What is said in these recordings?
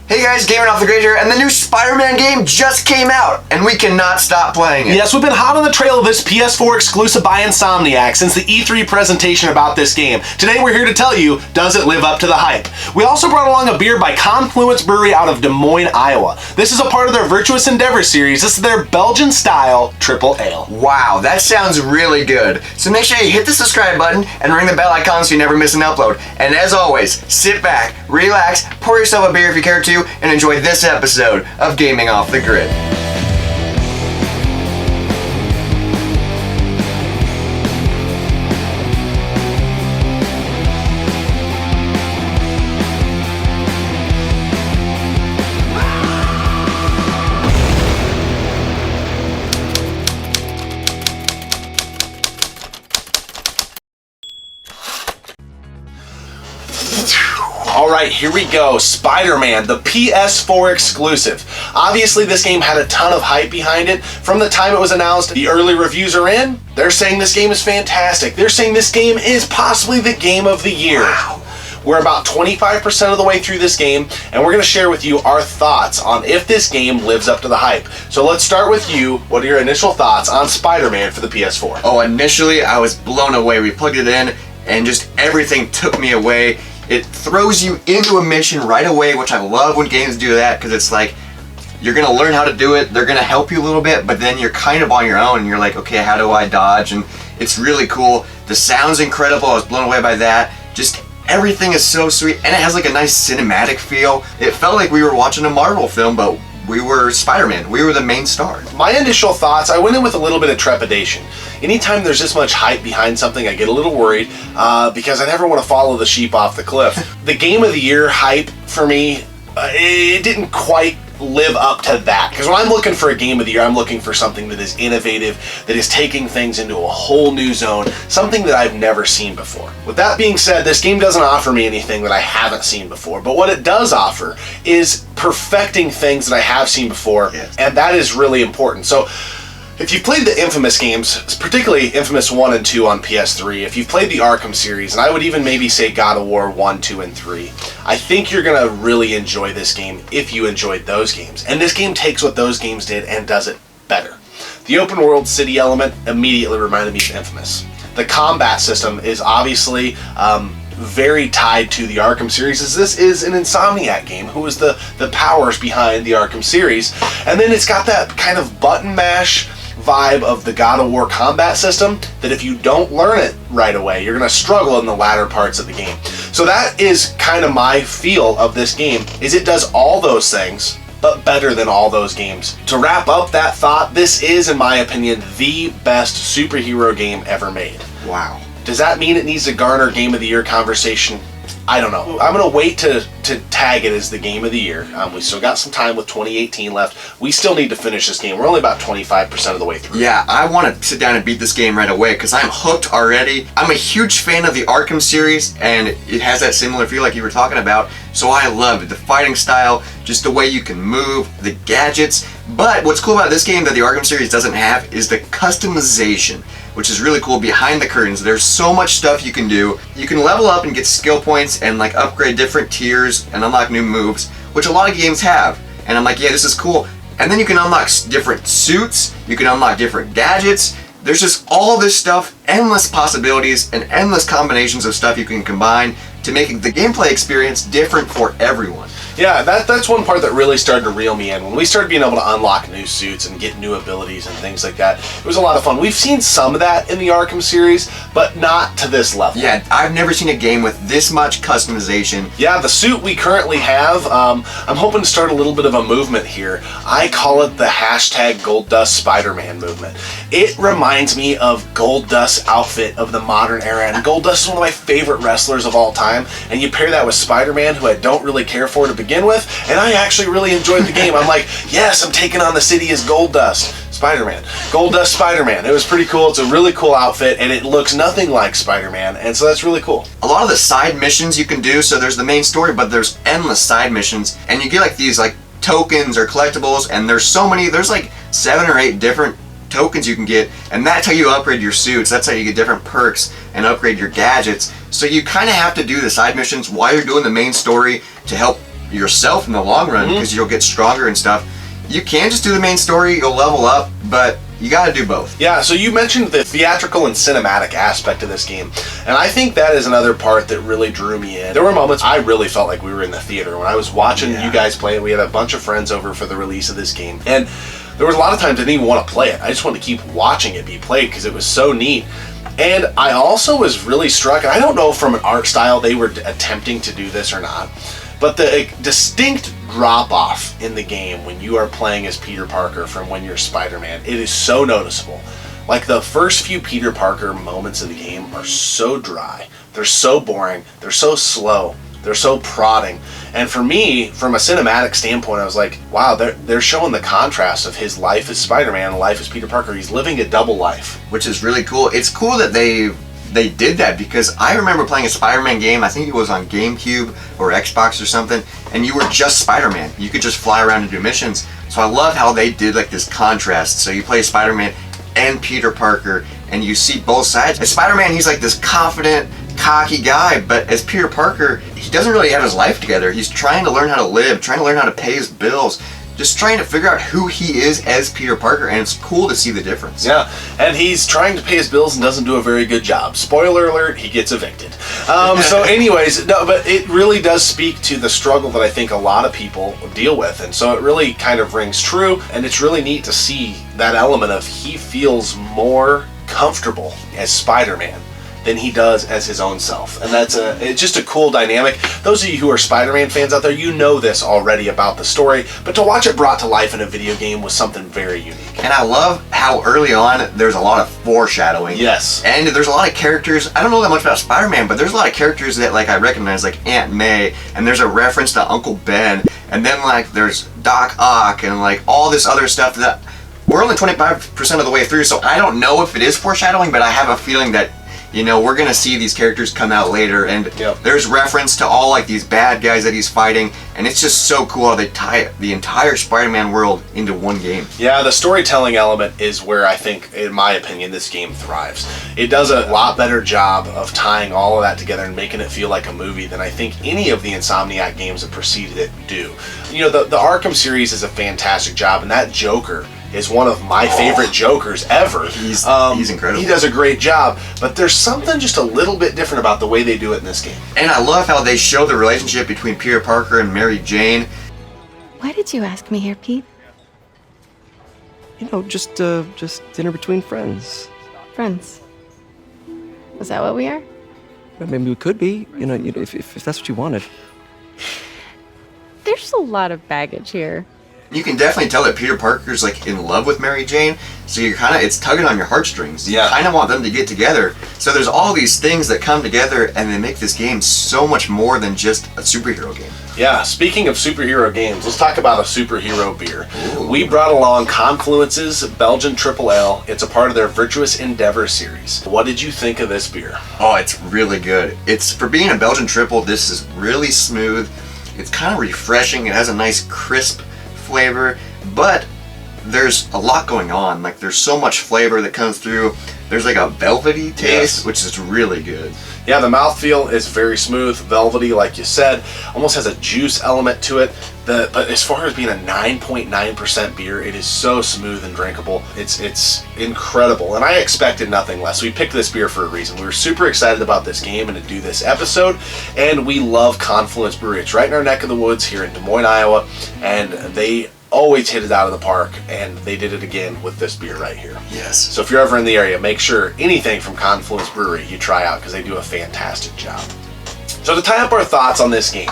Hey guys, Gaming Off the Grid here, and the new Spider-Man game just came out, and we cannot stop playing it. Yes, we've been hot on the trail of this PS4 exclusive by Insomniac since the E3 presentation about this game. Today we're here to tell you, does it live up to the hype? We also brought along a beer by Confluence Brewery out of Des Moines, Iowa. This is a part of their Virtuous Endeavor series. This is their Belgian style triple ale. Wow, that sounds really good. So make sure you hit the subscribe button and ring the bell icon so you never miss an upload. And as always, sit back, relax, pour yourself a beer if you care to, and enjoy this episode of Gaming Off the Grid. Alright, here we go. Spider-Man, the PS4 exclusive. Obviously, this game had a ton of hype behind it. From the time it was announced, the early reviews are in. They're saying this game is fantastic. They're saying this game is possibly the game of the year. Wow. We're about 25% of the way through this game, and we're going to share with you our thoughts on if this game lives up to the hype. So let's start with you. What are your initial thoughts on Spider-Man for the PS4? Oh, initially, I was blown away. We plugged it in, and just everything took me away. It throws you into a mission right away, which I love when games do that, because it's like, you're going to learn how to do it, they're going to help you a little bit, but then you're kind of on your own, and you're like, okay, how do I dodge? And it's really cool. The sound's incredible. I was blown away by that. Just everything is so sweet, and it has like a nice cinematic feel. It felt like we were watching a Marvel film, but we were Spider-Man. We were the main star. My initial thoughts, I went in with a little bit of trepidation. Anytime there's this much hype behind something, I get a little worried because I never want to follow the sheep off the cliff. The Game of the Year hype for me, it didn't quite live up to that. Because when I'm looking for a Game of the Year, I'm looking for something that is innovative, that is taking things into a whole new zone, something that I've never seen before. With that being said, this game doesn't offer me anything that I haven't seen before, but what it does offer is perfecting things that I have seen before, yes. And that is really important. So if you've played the Infamous games, particularly Infamous 1 and 2 on PS3, if you've played the Arkham series, and I would even maybe say God of War 1, 2, and 3, I think you're going to really enjoy this game if you enjoyed those games. And this game takes what those games did and does it better. The open world city element immediately reminded me of Infamous. The combat system is obviously very tied to the Arkham series, as this is an Insomniac game, who is the powers behind the Arkham series. And then it's got that kind of button mash vibe of the God of War combat system that if you don't learn it right away, you're going to struggle in the latter parts of the game. So that is kind of my feel of this game, is it does all those things, but better than all those games. To wrap up that thought, this is, in my opinion, the best superhero game ever made. Wow. Does that mean it needs to garner Game of the Year conversation? I don't know. I'm going to wait to tag it as the Game of the Year. We still got some time with 2018 left. We still need to finish this game. We're only about 25% of the way through. Yeah, I want to sit down and beat this game right away because I'm hooked already. I'm a huge fan of the Arkham series, and it has that similar feel like you were talking about. So I love it. The fighting style, just the way you can move, the gadgets. But what's cool about this game that the Arkham series doesn't have is the customization, which is really cool behind the curtains. There's so much stuff you can do. You can level up and get skill points and like upgrade different tiers and unlock new moves, which a lot of games have. And I'm like, yeah, this is cool. And then you can unlock different suits, you can unlock different gadgets. There's just all this stuff, endless possibilities and endless combinations of stuff you can combine to make the gameplay experience different for everyone. Yeah, that's one part that really started to reel me in. When we started being able to unlock new suits and get new abilities and things like that, it was a lot of fun. We've seen some of that in the Arkham series, but not to this level. Yeah, I've never seen a game with this much customization. Yeah, the suit we currently have, I'm hoping to start a little bit of a movement here. I call it the hashtag Gold Dust Spider-Man movement. It reminds me of Gold Dust's outfit of the modern era, and Gold Dust is one of my favorite wrestlers of all time, and you pair that with Spider-Man, who I don't really care for to begin with, and I actually really enjoyed the game. I'm like, yes, I'm taking on the city as Gold Dust Spider-Man. Gold Dust Spider-Man. It was pretty cool. It's a really cool outfit, and it looks nothing like Spider-Man, and so that's really cool. A lot of the side missions you can do, so there's the main story, but there's endless side missions, and you get like these like tokens or collectibles, and there's so many, there's like 7 or 8 different tokens you can get, and that's how you upgrade your suits. That's how you get different perks and upgrade your gadgets. So you kind of have to do the side missions while you're doing the main story to help yourself in the long run because you'll get stronger and stuff. You can just do the main story, you'll level up, but you gotta do both. Yeah, so you mentioned the theatrical and cinematic aspect of this game, and I think that is another part that really drew me in. There were moments I really felt like we were in the theater when I was watching you guys play it. We had a bunch of friends over for the release of this game, and there was a lot of times I didn't even want to play it. I just wanted to keep watching it be played because it was so neat. And I also was really struck, and I don't know from an art style they were attempting to do this or not, but the distinct drop-off in the game when you are playing as Peter Parker from when you're Spider-Man, it is so noticeable. Like, the first few Peter Parker moments of the game are so dry. They're so boring. They're so slow. They're so prodding. And for me, from a cinematic standpoint, I was like, wow, they're showing the contrast of his life as Spider-Man and life as Peter Parker. He's living a double life. Which is really cool. It's cool that they did that, because I remember playing a Spider-Man game, I think it was on GameCube or Xbox or something, and you were just Spider-Man. You could just fly around and do missions. So I love how they did like this contrast. So you play Spider-Man and Peter Parker, and you see both sides. As Spider-Man, he's like this confident, cocky guy, but as Peter Parker, he doesn't really have his life together. He's trying to learn how to live, trying to learn how to pay his bills, just trying to figure out who he is as Peter Parker, and it's cool to see the difference. Yeah, and he's trying to pay his bills and doesn't do a very good job. Spoiler alert, he gets evicted. So anyways, no, but it really does speak to the struggle that I think a lot of people deal with, and so it really kind of rings true, and it's really neat to see that element of he feels more comfortable as Spider-Man than he does as his own self. And it's just a cool dynamic. Those of you who are Spider-Man fans out there, you know this already about the story, but to watch it brought to life in a video game was something very unique. And I love how early on there's a lot of foreshadowing. Yes. And there's a lot of characters, I don't know that much about Spider-Man, but there's a lot of characters that like I recognize, like Aunt May, and there's a reference to Uncle Ben, and then like there's Doc Ock, and like all this other stuff that we're only 25% of the way through, so I don't know if it is foreshadowing, but I have a feeling that, you know, we're gonna see these characters come out later, and there's reference to all like these bad guys that he's fighting, and it's just so cool how they tie the entire Spider-Man world into one game. Yeah, the storytelling element is where I think, in my opinion, this game thrives. It does a lot better job of tying all of that together and making it feel like a movie than I think any of the Insomniac games that preceded it do. You know, the Arkham series is a fantastic job, and that Joker is one of my favorite Jokers ever. He's incredible. He does a great job, but there's something just a little bit different about the way they do it in this game. And I love how they show the relationship between Peter Parker and Mary Jane. Why did you ask me here, Pete? You know, just dinner between friends. Friends. Was that what we are? Well, maybe we could be, you know, if that's what you wanted. There's a lot of baggage here. You can definitely tell that Peter Parker's like in love with Mary Jane, so you're it's tugging on your heartstrings. You kind of want them to get together. So there's all these things that come together and they make this game so much more than just a superhero game. Yeah, speaking of superhero games, let's talk about a superhero beer. Ooh. We brought along Confluence's Belgian Triple L. It's a part of their Virtuous Endeavor series. What did you think of this beer? Oh, it's really good. It's, for being a Belgian triple, this is really smooth. It's kind of refreshing. It has a nice crisp flavor, but there's a lot going on. Like, there's so much flavor that comes through. There's like a velvety taste, which is really good. Yeah, the mouthfeel is very smooth, velvety, like you said. Almost has a juice element to it. But as far as being a 9.9% beer, it is so smooth and drinkable. It's incredible, and I expected nothing less. We picked this beer for a reason. We were super excited about this game and to do this episode, and we love Confluence Brewery. It's right in our neck of the woods here in Des Moines, Iowa, and they always hit it out of the park, and they did it again with this beer right here. Yes. So if you're ever in the area, make sure anything from Confluence Brewery you try out, because they do a fantastic job. So to tie up our thoughts on this game,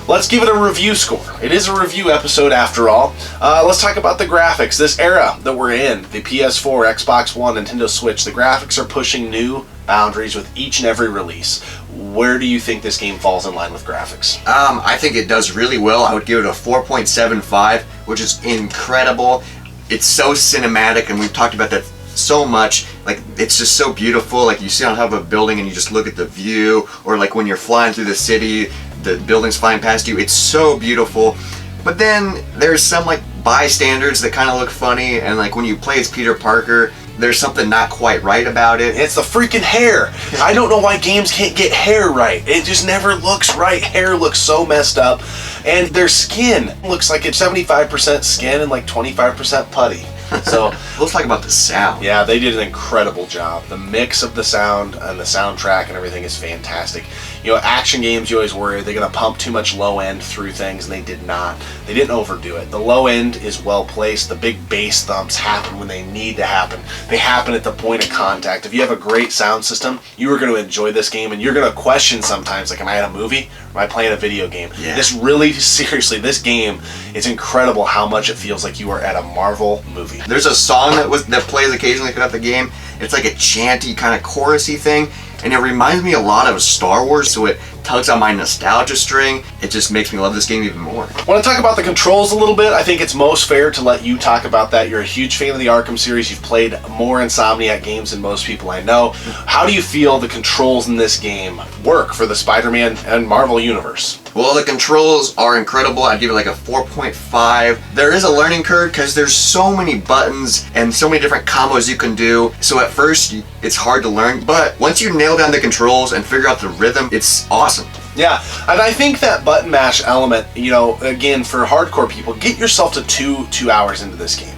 let's give it a review score. It is a review episode after all. Let's talk about the graphics. This era that we're in, the PS4, Xbox One, Nintendo Switch, the graphics are pushing new boundaries with each and every release. Where do you think this game falls in line with graphics? I think it does really well. I would give it a 4.75, which is incredible. It's so cinematic, and we've talked about that so much. Like, it's just so beautiful. Like, you sit on top of a building and you just look at the view, or like when you're flying through the city, the buildings flying past you. It's so beautiful. But then there's some like bystanders that kind of look funny, and like when you play as Peter Parker, there's something not quite right about it. It's the freaking hair. I don't know why games can't get hair right. It just never looks right. Hair looks so messed up. And their skin looks like it's 75% skin and like 25% putty. So let's talk about the sound. Yeah, they did an incredible job. The mix of the sound and the soundtrack and everything is fantastic. You know, action games, you always worry, they're going to pump too much low end through things, and they did not. They didn't overdo it. The low end is well placed. The big bass thumps happen when they need to happen. They happen at the point of contact. If you have a great sound system, you are going to enjoy this game, and you're going to question sometimes, like, am I in a movie or am I playing a video game? Yeah. This really, seriously, this game, it's incredible how much it feels like you are at a Marvel movie. There's a song that plays occasionally throughout the game. It's like a chanty kind of chorusy thing, and it reminds me a lot of Star Wars, so it tugs on my nostalgia string. It just makes me love this game even more. I want to talk about the controls a little bit. I think it's most fair to let you talk about that. You're a huge fan of the Arkham series. You've played more Insomniac games than most people I know. How do you feel the controls in this game work for the Spider-Man and Marvel universe? Well, the controls are incredible. I'd give it like a 4.5. There is a learning curve because there's so many buttons and so many different combos you can do. So at first, it's hard to learn. But once you nail down the controls and figure out the rhythm, it's awesome. Yeah, and I think that button mash element, you know, again, for hardcore people, get yourself to two hours into this game.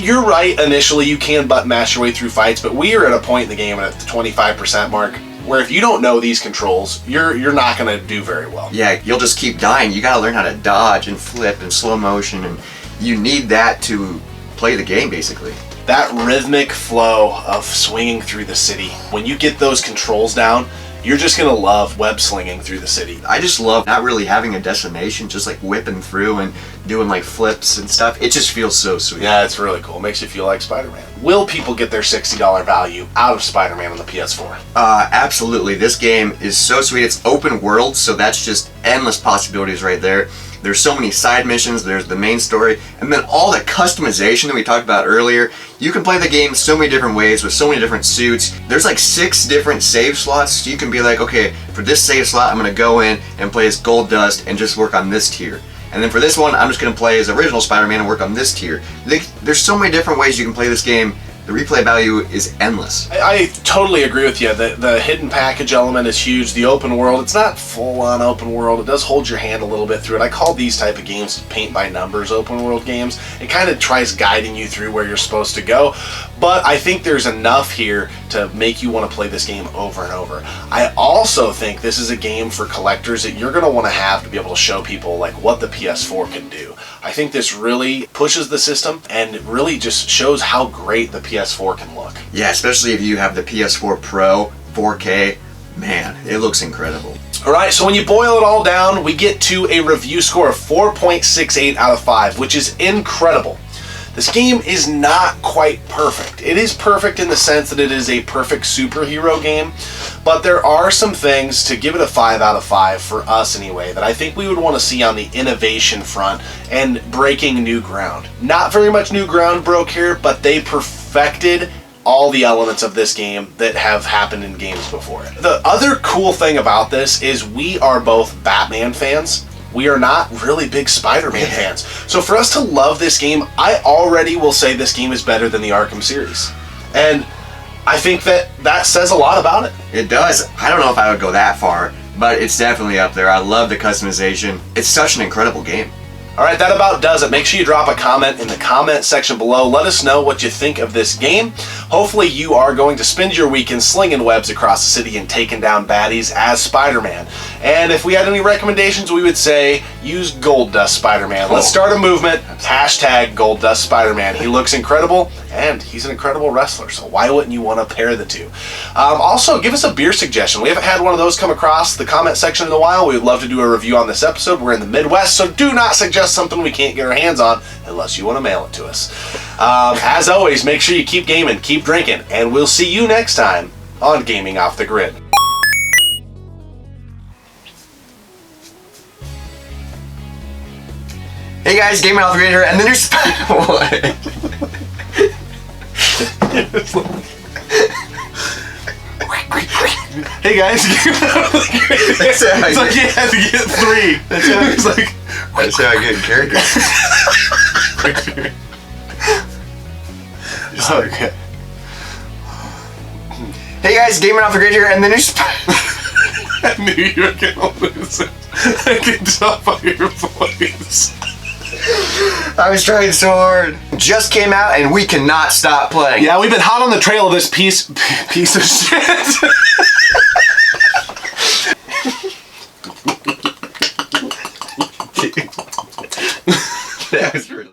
You're right, initially you can button mash your way through fights, but we are at a point in the game at the 25% mark where if you don't know these controls, you're not going to do very well. Yeah, you'll just keep dying. You got to learn how to dodge and flip and slow motion, and you need that to play the game, basically. That rhythmic flow of swinging through the city, when you get those controls down, you're just going to love web slinging through the city. I just love not really having a destination, just like whipping through and doing like flips and stuff. It just feels so sweet. Yeah, it's really cool. It makes you feel like Spider-Man. Will people get their $60 value out of Spider-Man on the PS4? Absolutely. This game is so sweet. It's open world, so that's just endless possibilities right there. There's so many side missions, there's the main story, and then all the customization that we talked about earlier. You can play the game so many different ways with so many different suits. There's like 6 different save slots, so you can be like, okay, for this save slot, I'm going to go in and play as Gold Dust and just work on this tier. And then for this one, I'm just going to play as original Spider-Man and work on this tier. There's so many different ways you can play this game. The replay value is endless. I totally agree with you. The hidden package element is huge. The open world, it's not full-on open world. It does hold your hand a little bit through it. I call these type of games paint-by-numbers open world games. It kind of tries guiding you through where you're supposed to go. But I think there's enough here to make you want to play this game over and over. I also think this is a game for collectors that you're going to want to have to be able to show people like what the PS4 can do. I think this really pushes the system and really just shows how great the PS4 can look. Yeah, especially if you have the PS4 Pro 4K. Man, it looks incredible. Alright, so when you boil it all down, we get to a review score of 4.68 out of 5, which is incredible. This game is not quite perfect. It is perfect in the sense that it is a perfect superhero game, but there are some things to give it a 5 out of 5, for us anyway, that I think we would want to see on the innovation front and breaking new ground. Not very much new ground broke here, but they perfected all the elements of this game that have happened in games before it. The other cool thing about this is we are both Batman fans. We are not really big Spider-Man fans. So for us to love this game, I already will say this game is better than the Arkham series. And I think that says a lot about it. It does. I don't know if I would go that far, but it's definitely up there. I love the customization. It's such an incredible game. Alright, that about does it. Make sure you drop a comment in the comment section below. Let us know what you think of this game. Hopefully you are going to spend your weekend slinging webs across the city and taking down baddies as Spider-Man. And if we had any recommendations, we would say use Gold Dust Spider-Man. Let's start a movement. Hashtag Gold Dust Spider-Man. He looks incredible, and he's an incredible wrestler, so why wouldn't you want to pair the two? Also, give us a beer suggestion. We haven't had one of those come across the comment section in a while. We would love to do a review on this episode. We're in the Midwest, so do not suggest something we can't get our hands on unless you want to mail it to us. As always, make sure you keep gaming, keep drinking, and we'll see you next time on Gaming Off the Grid. Hey guys, Gaming Off the Grid here, and then there's what? Hey guys, it's like you had to get 3. That's how I get in character. Okay. Hey guys, Gaming Off the Grid here, and the new I knew you were gonna lose it. I can tell by your voice. I was trying so hard. Just came out, and we cannot stop playing. Yeah, we've been hot on the trail of this piece of shit. That was really